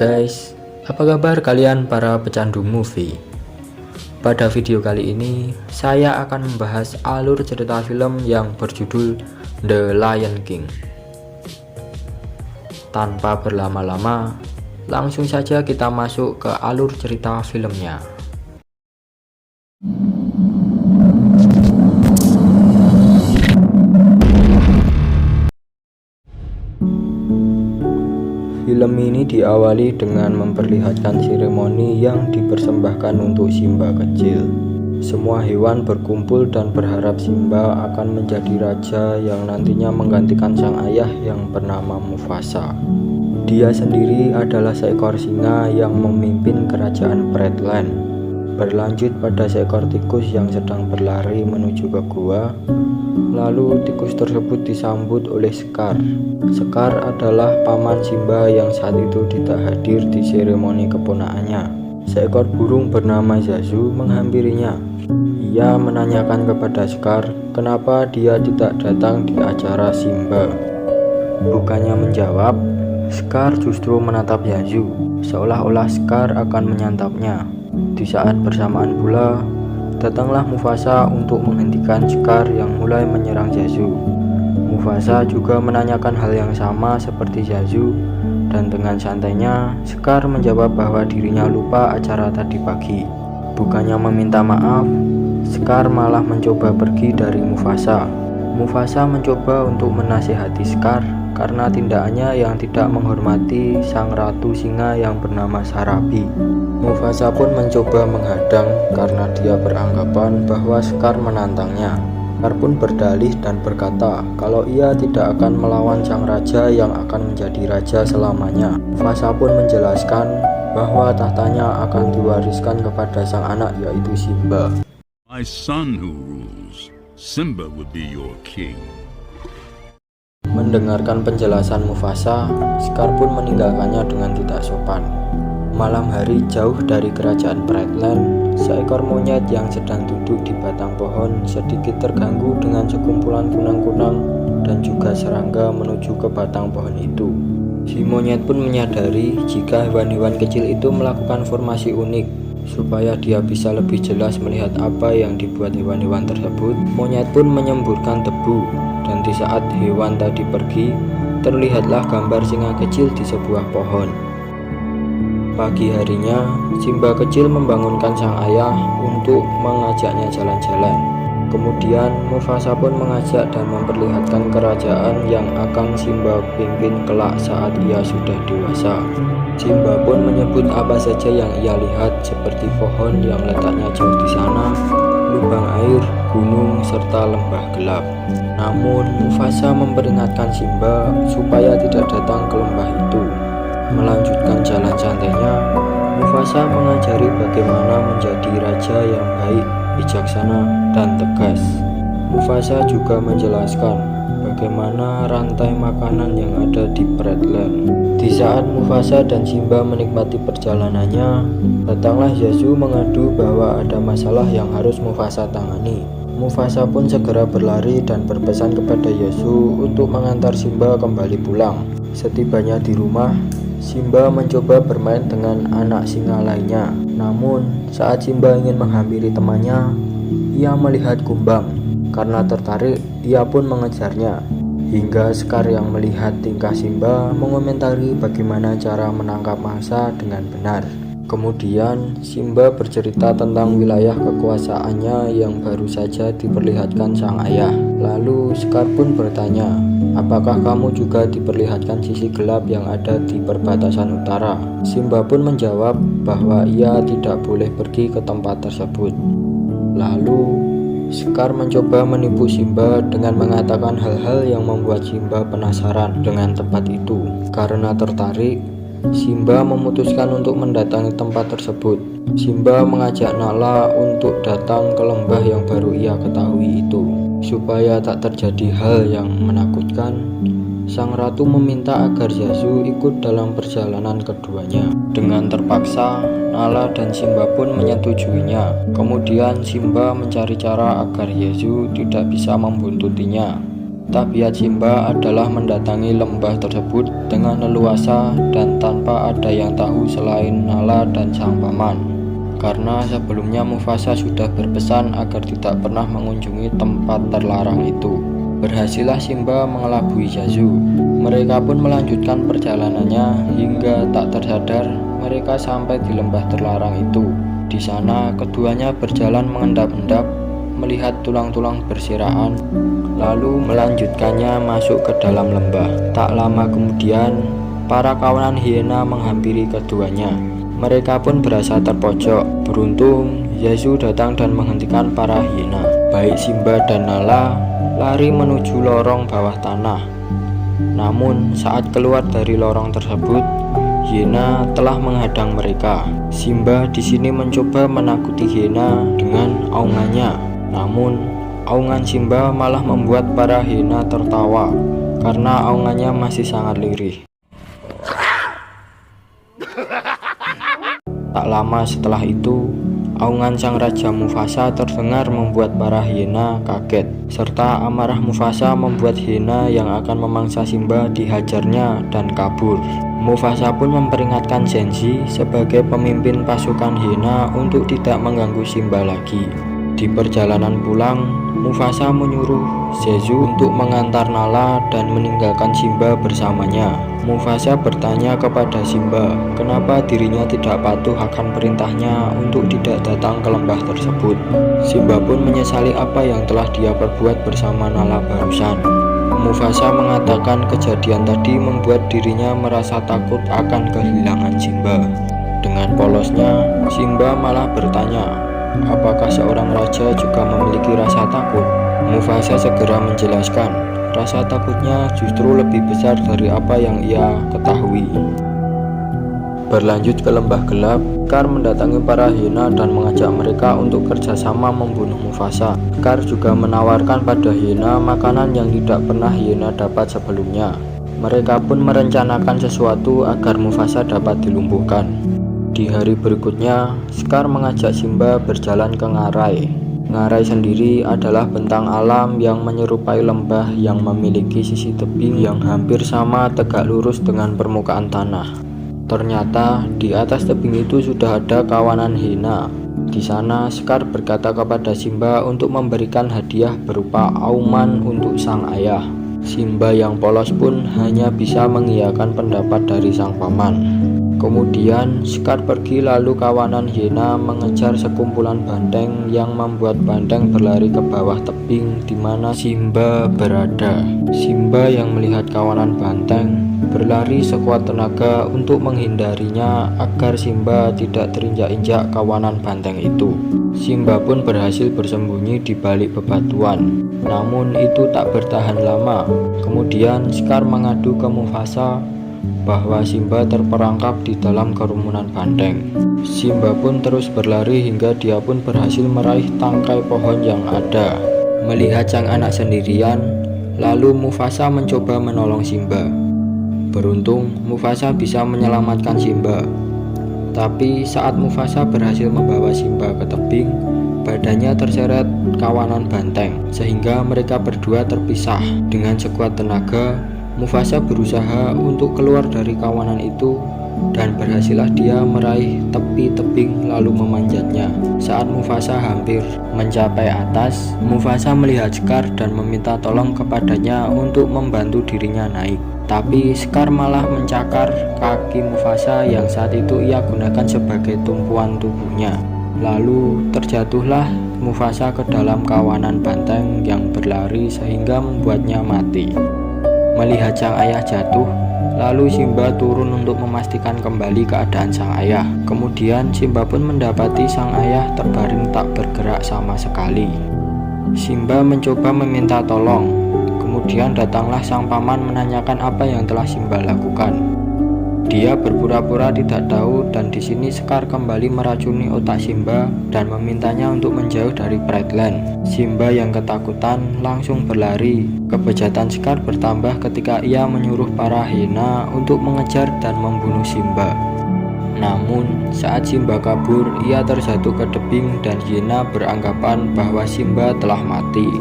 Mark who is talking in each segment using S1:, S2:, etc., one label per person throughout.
S1: guys, apa kabar kalian para pecandu movie? Pada video kali ini saya akan membahas alur cerita film yang berjudul The Lion King. Tanpa berlama-lama, langsung saja kita masuk ke alur cerita filmnya. Film ini diawali dengan memperlihatkan seremoni yang dipersembahkan untuk Simba kecil. Semua hewan berkumpul dan berharap Simba akan menjadi raja yang nantinya menggantikan sang ayah yang bernama Mufasa. Dia sendiri adalah seekor singa yang memimpin kerajaan Predland. Berlanjut pada seekor tikus yang sedang berlari menuju ke gua. Lalu tikus tersebut disambut oleh Scar. Scar adalah paman Simba yang saat itu tidak hadir di seremoni keponakannya. Seekor burung bernama Zazu menghampirinya. Ia menanyakan kepada Scar kenapa dia tidak datang di acara Simba. Bukannya menjawab, Scar justru menatap Zazu, seolah-olah Scar akan menyantapnya. Di saat bersamaan pula, datanglah Mufasa untuk menghentikan Scar yang mulai menyerang Zazu. Mufasa juga menanyakan hal yang sama seperti Zazu, dan dengan santainya Scar menjawab bahwa dirinya lupa acara tadi pagi. Bukannya meminta maaf, Scar malah mencoba pergi dari Mufasa. Mufasa mencoba untuk menasihati Scar karena tindakannya yang tidak menghormati sang ratu singa yang bernama Sarabi. Mufasa pun mencoba menghadang karena dia beranggapan bahwa Scar menantangnya. Scar pun berdalih dan berkata kalau ia tidak akan melawan sang raja yang akan menjadi raja selamanya. Mufasa pun menjelaskan bahwa tahtanya akan diwariskan kepada sang anak, yaitu Simba.
S2: My son who rules, Simba would be your king.
S1: Mendengarkan penjelasan Mufasa, Scar pun meninggalkannya dengan tidak sopan. Malam hari, jauh dari kerajaan Predland, seekor monyet yang sedang duduk di batang pohon sedikit terganggu dengan sekumpulan kunang-kunang dan juga serangga menuju ke batang pohon itu. Si monyet pun menyadari jika hewan-hewan kecil itu melakukan formasi unik. Supaya dia bisa lebih jelas melihat apa yang dibuat hewan-hewan tersebut, monyet pun menyemburkan debu, dan di saat hewan tadi pergi, terlihatlah gambar singa kecil di sebuah pohon. Pagi harinya, Simba kecil membangunkan sang ayah untuk mengajaknya jalan-jalan. Kemudian Mufasa pun mengajak dan memperlihatkan kerajaan yang akan Simba pimpin kelak saat ia sudah dewasa. Simba pun menyebut apa saja yang ia lihat seperti pohon yang letaknya jauh di sana, lubang air, gunung, serta lembah gelap. Namun Mufasa memperingatkan Simba supaya tidak datang ke lembah itu. Melanjutkan jalan santainya, Mufasa mengajari bagaimana menjadi raja yang baik, bijaksana, dan tegas. Mufasa juga menjelaskan bagaimana rantai makanan yang ada di Predland. Di saat Mufasa dan Simba menikmati perjalanannya, datanglah Zazu mengadu bahwa ada masalah yang harus Mufasa tangani. Mufasa pun segera berlari dan berpesan kepada Zazu untuk mengantar Simba kembali pulang. Setibanya di rumah, Simba mencoba bermain dengan anak singa lainnya. Namun, saat Simba ingin menghampiri temannya, ia melihat kumbang. Karena tertarik, ia pun mengejarnya. Hingga Scar yang melihat tingkah Simba mengomentari bagaimana cara menangkap mangsa dengan benar. Kemudian, Simba bercerita tentang wilayah kekuasaannya yang baru saja diperlihatkan sang ayah. Lalu Scar pun bertanya, apakah kamu juga diperlihatkan sisi gelap yang ada di perbatasan utara? Simba pun menjawab bahwa ia tidak boleh pergi ke tempat tersebut. Lalu Scar mencoba menipu Simba dengan mengatakan hal-hal yang membuat Simba penasaran dengan tempat itu. Karena tertarik, Simba memutuskan untuk mendatangi tempat tersebut. Simba mengajak Nala untuk datang ke lembah yang baru ia ketahui itu. Supaya tak terjadi hal yang menakutkan, sang ratu meminta agar Zazu ikut dalam perjalanan keduanya. Dengan terpaksa, Nala dan Simba pun menyetujuinya. Kemudian Simba mencari cara agar Zazu tidak bisa membuntutinya. Tabiat Simba adalah mendatangi lembah tersebut dengan leluasa dan tanpa ada yang tahu selain Nala dan sang paman. Karena sebelumnya Mufasa sudah berpesan agar tidak pernah mengunjungi tempat terlarang itu. Berhasillah Simba mengelabui Zazu. Mereka pun melanjutkan perjalanannya hingga tak tersadar mereka sampai di lembah terlarang itu. Di sana keduanya berjalan mengendap-endap melihat tulang-tulang bersiraan, lalu melanjutkannya masuk ke dalam lembah. Tak lama kemudian, para kawanan hiena menghampiri keduanya. Mereka pun berasa terpojok. Beruntung, Zazu datang dan menghentikan para hiena. Baik Simba dan Nala lari menuju lorong bawah tanah. Namun, saat keluar dari lorong tersebut, hiena telah menghadang mereka. Simba di sini mencoba menakuti hiena dengan aungannya. Namun, aungan Simba malah membuat para hiena tertawa karena aungannya masih sangat lirih. Tak lama setelah itu, aungan sang Raja Mufasa terdengar membuat para hiena kaget, serta amarah Mufasa membuat hiena yang akan memangsa Simba dihajarnya dan kabur. Mufasa pun memperingatkan Zenzi sebagai pemimpin pasukan hiena untuk tidak mengganggu Simba lagi. Di perjalanan pulang, Mufasa menyuruh Zazu untuk mengantar Nala dan meninggalkan Simba bersamanya. Mufasa bertanya kepada Simba, kenapa dirinya tidak patuh akan perintahnya untuk tidak datang ke lembah tersebut. Simba pun menyesali apa yang telah dia perbuat bersama Nala barusan. Mufasa mengatakan kejadian tadi membuat dirinya merasa takut akan kehilangan Simba. Dengan polosnya, Simba malah bertanya, apakah seorang raja juga memiliki rasa takut? Mufasa segera menjelaskan, rasa takutnya justru lebih besar dari apa yang ia ketahui. Berlanjut ke lembah gelap, Scar mendatangi para hiena dan mengajak mereka untuk kerjasama membunuh Mufasa. Scar juga menawarkan pada hiena makanan yang tidak pernah hiena dapat sebelumnya. Mereka pun merencanakan sesuatu agar Mufasa dapat dilumpuhkan. Di hari berikutnya, Scar mengajak Simba berjalan ke Ngarai. Ngarai sendiri adalah bentang alam yang menyerupai lembah yang memiliki sisi tebing yang hampir sama tegak lurus dengan permukaan tanah. Ternyata di atas tebing itu sudah ada kawanan hiena. Di sana Scar berkata kepada Simba untuk memberikan hadiah berupa auman untuk sang ayah. Simba yang polos pun hanya bisa mengiyakan pendapat dari sang paman. Kemudian Scar pergi, lalu kawanan hiena mengejar sekumpulan banteng yang membuat banteng berlari ke bawah tebing di mana Simba berada. Simba yang melihat kawanan banteng berlari sekuat tenaga untuk menghindarinya agar Simba tidak terinjak-injak kawanan banteng itu. Simba pun berhasil bersembunyi di balik bebatuan. Namun itu tak bertahan lama. Kemudian Scar mengadu ke Mufasa bahwa Simba terperangkap di dalam kerumunan banteng. Simba pun terus berlari hingga dia pun berhasil meraih tangkai pohon yang ada. Melihat sang anak sendirian, lalu Mufasa mencoba menolong Simba. Beruntung Mufasa bisa menyelamatkan Simba. Tapi saat Mufasa berhasil membawa Simba ke tebing, badannya terseret kawanan banteng sehingga mereka berdua terpisah. Dengan sekuat tenaga, Mufasa berusaha untuk keluar dari kawanan itu dan berhasillah dia meraih tepi tebing lalu memanjatnya. Saat Mufasa hampir mencapai atas, Mufasa melihat Scar dan meminta tolong kepadanya untuk membantu dirinya naik. Tapi Scar malah mencakar kaki Mufasa yang saat itu ia gunakan sebagai tumpuan tubuhnya. Lalu terjatuhlah Mufasa ke dalam kawanan banteng yang berlari sehingga membuatnya mati. Melihat sang ayah jatuh, lalu Simba turun untuk memastikan kembali keadaan sang ayah. Kemudian Simba pun mendapati sang ayah terbaring tak bergerak sama sekali. Simba mencoba meminta tolong. Kemudian datanglah sang paman menanyakan apa yang telah Simba lakukan. Dia berpura-pura tidak tahu dan di sini Scar kembali meracuni otak Simba dan memintanya untuk menjauh dari Pride Land. Simba yang ketakutan langsung berlari. Kebejatan Scar bertambah ketika ia menyuruh para hiena untuk mengejar dan membunuh Simba. Namun saat Simba kabur, ia terjatuh ke tebing dan hiena beranggapan bahwa Simba telah mati.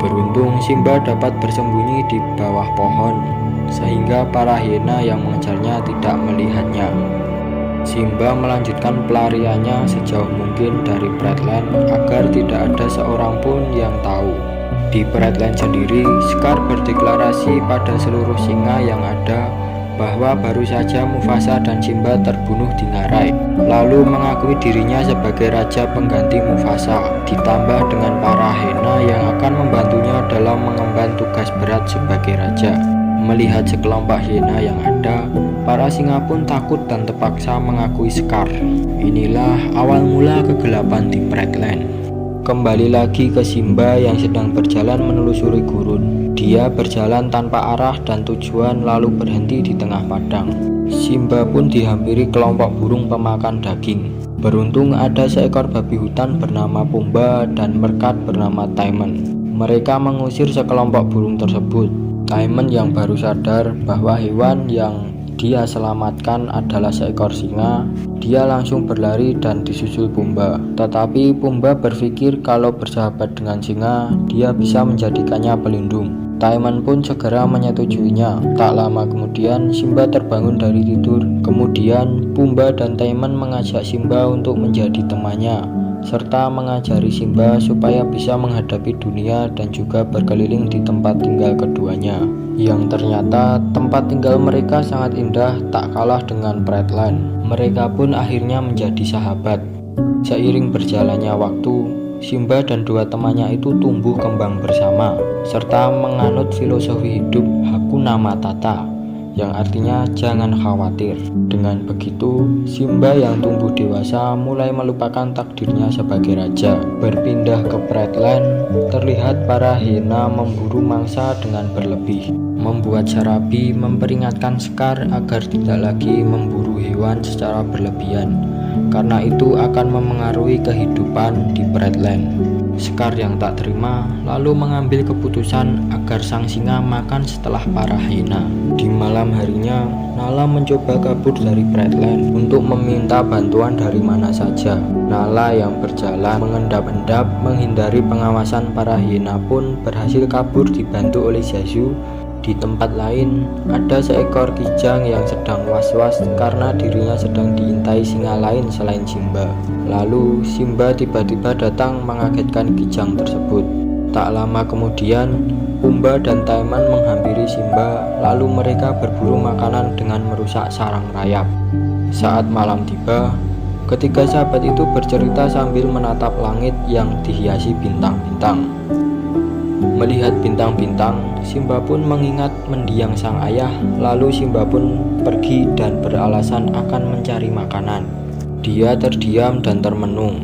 S1: Beruntung Simba dapat bersembunyi di bawah pohon, sehingga para hiena yang mengejarnya tidak melihatnya. Simba melanjutkan pelariannya sejauh mungkin dari Praetland agar tidak ada seorang pun yang tahu. Di Praetland sendiri, Scar berdeklarasi pada seluruh singa yang ada bahwa baru saja Mufasa dan Simba terbunuh di Ngarai, lalu mengakui dirinya sebagai raja pengganti Mufasa, ditambah dengan para hiena yang akan membantunya dalam mengemban tugas berat sebagai raja. Melihat sekelompok hiena yang ada, para singa pun takut dan terpaksa mengakui Scar. Inilah awal mula kegelapan di Praetland. Kembali lagi ke Simba yang sedang berjalan menelusuri gurun. Dia berjalan tanpa arah dan tujuan lalu berhenti di tengah padang. Simba pun dihampiri kelompok burung pemakan daging. Beruntung ada seekor babi hutan bernama Pumba dan meerkat bernama Timon. Mereka mengusir sekelompok burung tersebut. Timon yang baru sadar bahwa hewan yang dia selamatkan adalah seekor singa, dia langsung berlari dan disusul Pumba. Tetapi Pumba berpikir kalau bersahabat dengan singa, dia bisa menjadikannya pelindung. Timon pun segera menyetujuinya. Tak lama kemudian Simba terbangun dari tidur. Kemudian Pumba dan Timon mengajak Simba untuk menjadi temannya, serta mengajari Simba supaya bisa menghadapi dunia dan juga berkeliling di tempat tinggal keduanya, yang ternyata tempat tinggal mereka sangat indah, tak kalah dengan Praetland. Mereka pun akhirnya menjadi sahabat. Seiring berjalannya waktu, Simba dan dua temannya itu tumbuh kembang bersama, serta menganut filosofi hidup Hakuna Matata, yang artinya jangan khawatir. Dengan begitu, Simba yang tumbuh dewasa mulai melupakan takdirnya sebagai raja. Berpindah ke Praetland, terlihat para hiena memburu mangsa dengan berlebih, membuat Sarabi memperingatkan Scar agar tidak lagi memburu hewan secara berlebihan, karena itu akan memengaruhi kehidupan di Praetland. Scar yang tak terima lalu mengambil keputusan agar sang singa makan setelah para hiena. Di malam harinya, Nala mencoba kabur dari Praetland untuk meminta bantuan dari mana saja. Nala yang berjalan mengendap-endap menghindari pengawasan para hiena pun berhasil kabur dibantu oleh Zazu. Di tempat lain, ada seekor kijang yang sedang was-was karena dirinya sedang diintai singa lain selain Simba. Lalu Simba tiba-tiba datang mengagetkan kijang tersebut. Tak lama kemudian, Pumba dan Timon menghampiri Simba, lalu mereka berburu makanan dengan merusak sarang rayap. Saat malam tiba, ketiga sahabat itu bercerita sambil menatap langit yang dihiasi bintang-bintang. Melihat bintang-bintang, Simba pun mengingat mendiang sang ayah. Lalu Simba pun pergi dan beralasan akan mencari makanan. Dia terdiam dan termenung.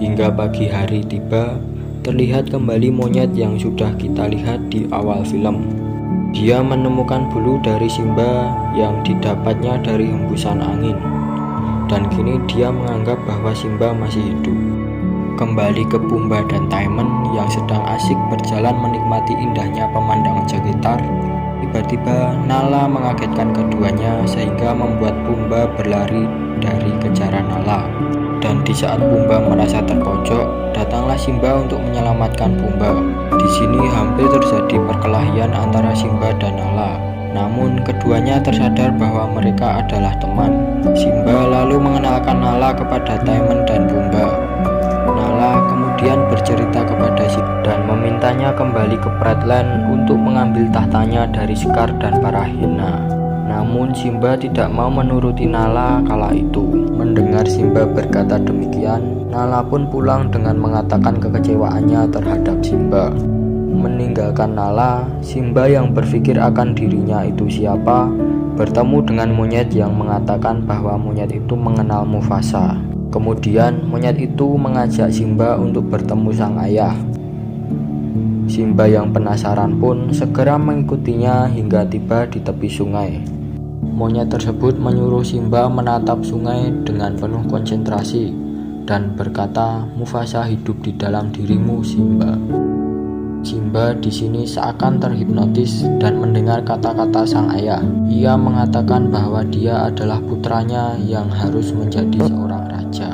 S1: Hingga pagi hari tiba, terlihat kembali monyet yang sudah kita lihat di awal film. Dia menemukan bulu dari Simba yang didapatnya dari hembusan angin. Dan kini dia menganggap bahwa Simba masih hidup. Kembali ke Pumba dan Timon yang sedang asik berjalan menikmati indahnya pemandangan sekitar. Tiba-tiba Nala mengagetkan keduanya sehingga membuat Pumba berlari dari kejaran Nala. Dan di saat Pumba merasa terpojok, datanglah Simba untuk menyelamatkan Pumba. Di sini hampir terjadi perkelahian antara Simba dan Nala. Namun keduanya tersadar bahwa mereka adalah teman. Simba lalu mengenalkan Nala kepada Timon dan Pumba. Nala kemudian bercerita kepada Simba dan memintanya kembali ke Praetland untuk mengambil tahtanya dari Scar dan para hiena. Namun Simba tidak mau menuruti Nala kala itu. Mendengar Simba berkata demikian, Nala pun pulang dengan mengatakan kekecewaannya terhadap Simba. Meninggalkan Nala, Simba yang berpikir akan dirinya itu siapa, bertemu dengan monyet yang mengatakan bahwa monyet itu mengenal Mufasa. Kemudian monyet itu mengajak Simba untuk bertemu sang ayah. Simba yang penasaran pun segera mengikutinya hingga tiba di tepi sungai. Monyet tersebut menyuruh Simba menatap sungai dengan penuh konsentrasi dan berkata, "Mufasa hidup di dalam dirimu, Simba." Simba di sini seakan terhipnotis dan mendengar kata-kata sang ayah. Ia mengatakan bahwa dia adalah putranya yang harus menjadi seorang raja.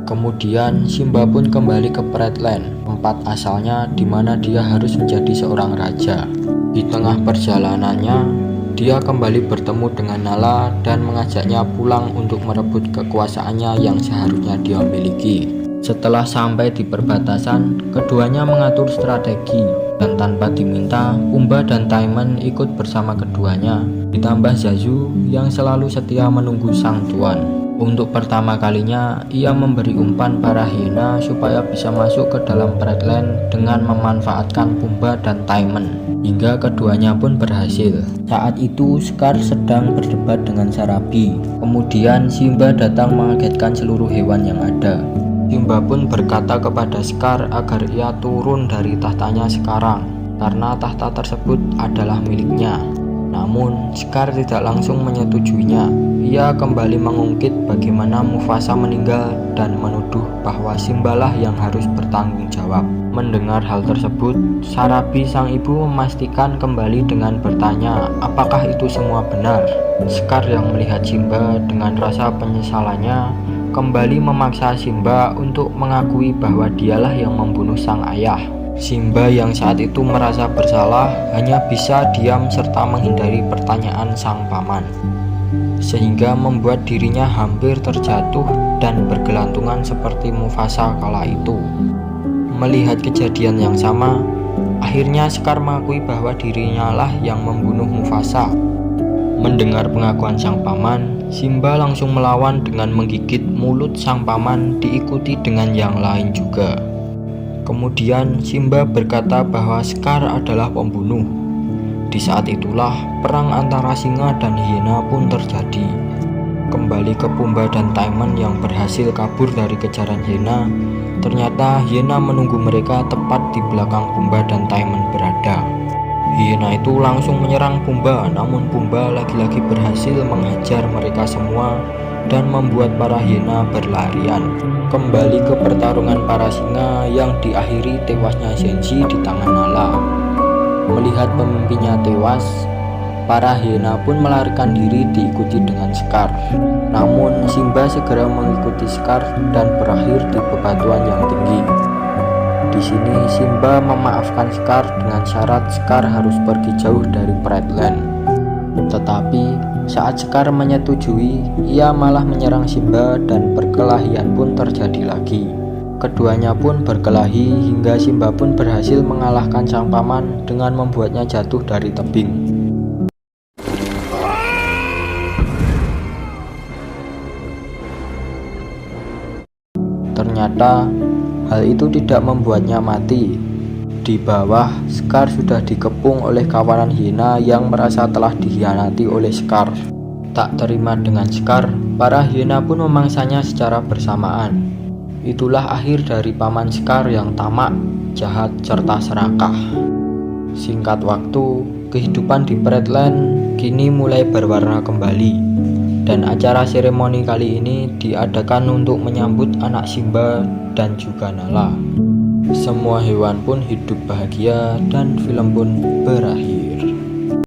S1: Kemudian Simba pun kembali ke Praetland, tempat asalnya di mana dia harus menjadi seorang raja. Di tengah perjalanannya, dia kembali bertemu dengan Nala dan mengajaknya pulang untuk merebut kekuasaannya yang seharusnya dia miliki. Setelah sampai di perbatasan, keduanya mengatur strategi, dan tanpa diminta, Pumbaa dan Timon ikut bersama keduanya, ditambah Zazu yang selalu setia menunggu sang tuan. Untuk pertama kalinya, ia memberi umpan para hiena supaya bisa masuk ke dalam Praetland dengan memanfaatkan Pumbaa dan Timon, hingga keduanya pun berhasil. Saat itu Scar sedang berdebat dengan Sarabi. Kemudian Simba datang mengagetkan seluruh hewan yang ada. Simba pun berkata kepada Scar agar ia turun dari tahtanya sekarang, karena tahta tersebut adalah miliknya. Namun Scar tidak langsung menyetujuinya. Ia kembali mengungkit bagaimana Mufasa meninggal dan menuduh bahwa Simbalah yang harus bertanggung jawab. Mendengar hal tersebut, Sarabi sang ibu memastikan kembali dengan bertanya apakah itu semua benar. Scar yang melihat Simba dengan rasa penyesalannya kembali memaksa Simba untuk mengakui bahwa dialah yang membunuh sang ayah. Simba yang saat itu merasa bersalah hanya bisa diam serta menghindari pertanyaan sang paman, sehingga membuat dirinya hampir terjatuh dan bergelantungan seperti Mufasa kala itu. Melihat kejadian yang sama, akhirnya Scar mengakui bahwa dirinya lah yang membunuh Mufasa. Mendengar pengakuan sang paman, Simba langsung melawan dengan menggigit mulut sang paman, diikuti dengan yang lain juga. Kemudian Simba berkata bahwa Scar adalah pembunuh. Di saat itulah perang antara singa dan hiena pun terjadi. Kembali ke Pumbaa dan Timon yang berhasil kabur dari kejaran hiena, ternyata hiena menunggu mereka tepat di belakang Pumbaa dan Timon berada. Hiena itu langsung menyerang Pumbaa, namun Pumbaa lagi-lagi berhasil menghajar mereka semua dan membuat para hiena berlarian. Kembali ke pertarungan para singa yang diakhiri tewasnya Zenzi di tangan Nala. Melihat pemimpinnya tewas, para hiena pun melarikan diri diikuti dengan Scar. Namun Simba segera mengikuti Scar dan berakhir di bebatuan yang tinggi. Di sini Simba memaafkan Scar dengan syarat Scar harus pergi jauh dari Praetland. Tetapi saat Scar menyetujui, ia malah menyerang Simba dan perkelahian pun terjadi lagi. Keduanya pun berkelahi hingga Simba pun berhasil mengalahkan sang paman dengan membuatnya jatuh dari tebing. Ternyata hal itu tidak membuatnya mati. Di bawah, Scar sudah dikepung oleh kawanan hiena yang merasa telah dikhianati oleh Scar. Tak terima dengan Scar, para hiena pun memangsanya secara bersamaan. Itulah akhir dari paman Scar yang tamak, jahat, serta serakah. Singkat waktu, kehidupan di Praetland kini mulai berwarna kembali, dan acara seremoni kali ini diadakan untuk menyambut anak Simba dan juga Nala. Semua hewan pun hidup bahagia dan film pun berakhir.